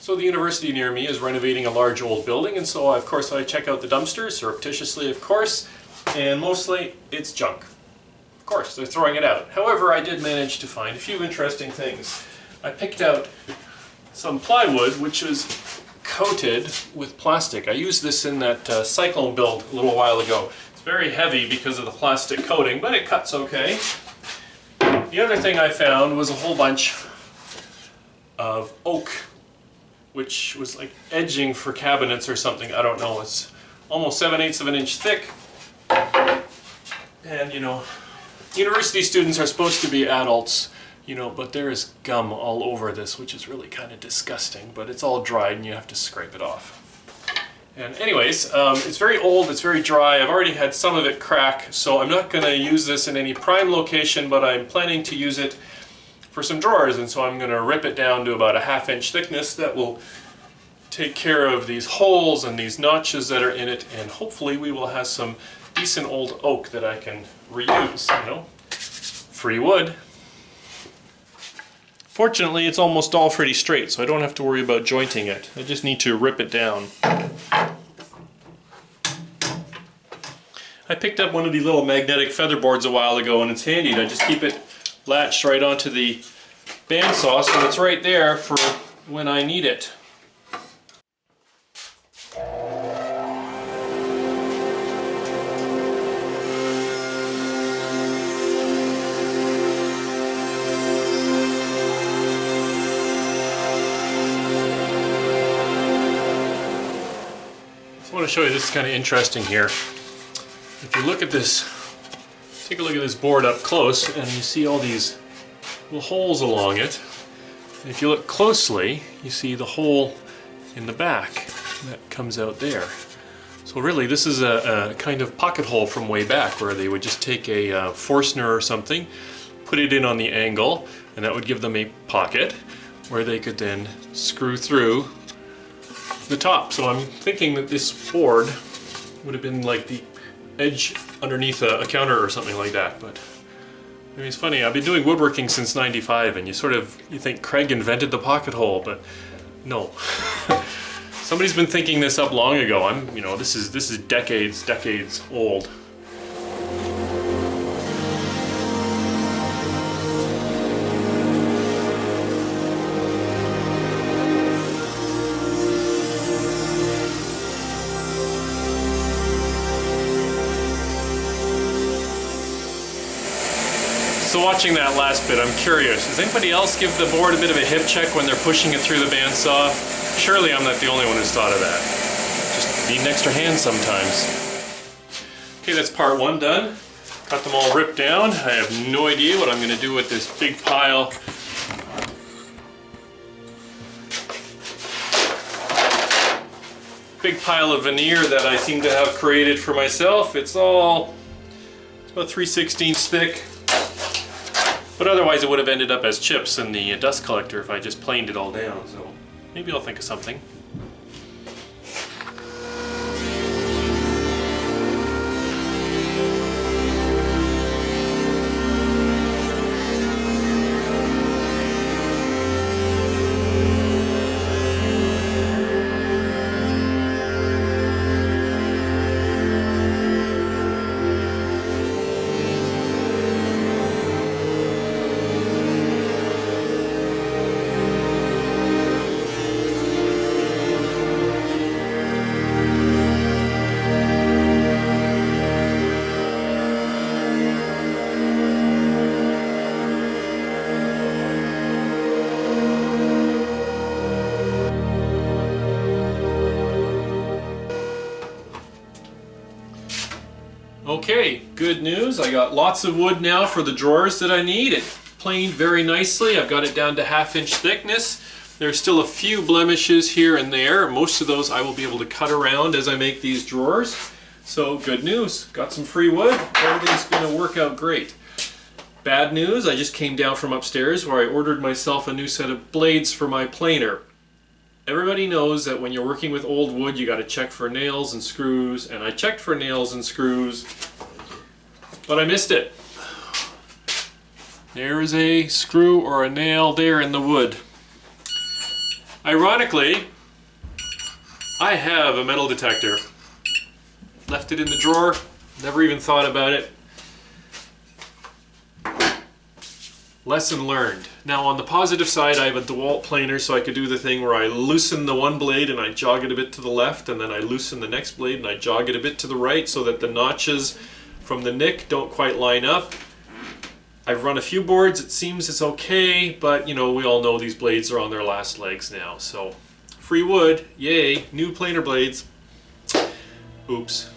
So the university near me is renovating a large old building, and so of course I check out the dumpsters, surreptitiously of course, and mostly it's junk. Of course, they're throwing it out. However, I did manage to find a few interesting things. I picked out some plywood which was coated with plastic. I used this in that cyclone build a little while ago. It's very heavy because of the plastic coating, but it cuts okay. The other thing I found was a whole bunch of oak, which was like edging for cabinets or something. I don't know. It's almost 7/8 of an inch thick. And you know, university students are supposed to be adults, you know, but there is gum all over this, which is really kind of disgusting, but it's all dried and you have to scrape it off. And anyways, it's very old, it's very dry. I've already had some of it crack, so I'm not going to use this in any prime location, but I'm planning to use it for some drawers, and so I'm going to rip it down to about a 1/2 inch thickness. That will take care of these holes and these notches that are in it, and hopefully we will have some decent old oak that I can reuse, you know, free wood. Fortunately, it's almost all pretty straight, so I don't have to worry about jointing it. I just need to rip it down. I picked up one of these little magnetic feather boards a while ago, and it's handy. I just keep it latched right onto the bandsaw, so it's right there for when I need it. I want to show you, this is kind of interesting here. If you look at this, take a look at this board up close, and you see all these little holes along it. And if you look closely, you see the hole in the back that comes out there. So really, this is a kind of pocket hole from way back, where they would just take a Forstner or something, put it in on the angle, and that would give them a pocket where they could then screw through the top. So I'm thinking that this board would have been like the edge underneath a counter or something like that. But I mean, it's funny, I've been doing woodworking since '95, and you think Kreg invented the pocket hole, but no. Somebody's been thinking this up long ago. You know, this is decades old. So watching that last bit, I'm curious, does anybody else give the board a bit of a hip check when they're pushing it through the bandsaw? Surely I'm not the only one who's thought of that. Just need an extra hand sometimes. Okay, that's part one done. Got them all ripped down. I have no idea what I'm going to do with this big pile of veneer that I seem to have created for myself. It's about 3/16 thick. But otherwise it would have ended up as chips in the dust collector if I just planed it all down. So maybe I'll think of something. Okay, good news. I got lots of wood now for the drawers that I need. It planed very nicely. I've got it down to 1/2 inch thickness. There's still a few blemishes here and there. Most of those I will be able to cut around as I make these drawers. So good news, got some free wood. Everything's going to work out great. Bad news, I just came down from upstairs where I ordered myself a new set of blades for my planer. Everybody knows that when you're working with old wood, you got to check for nails and screws, and I checked for nails and screws, but I missed it. There is a screw or a nail there in the wood. Ironically, I have a metal detector. Left it in the drawer, never even thought about it. Lesson learned. Now on the positive side, I have a DeWalt planer, so I could do the thing where I loosen the one blade and I jog it a bit to the left, and then I loosen the next blade and I jog it a bit to the right so that the notches from the nick don't quite line up. I've run a few boards, it seems it's okay, but you know, we all know these blades are on their last legs now. So free wood, yay, new planer blades. Oops.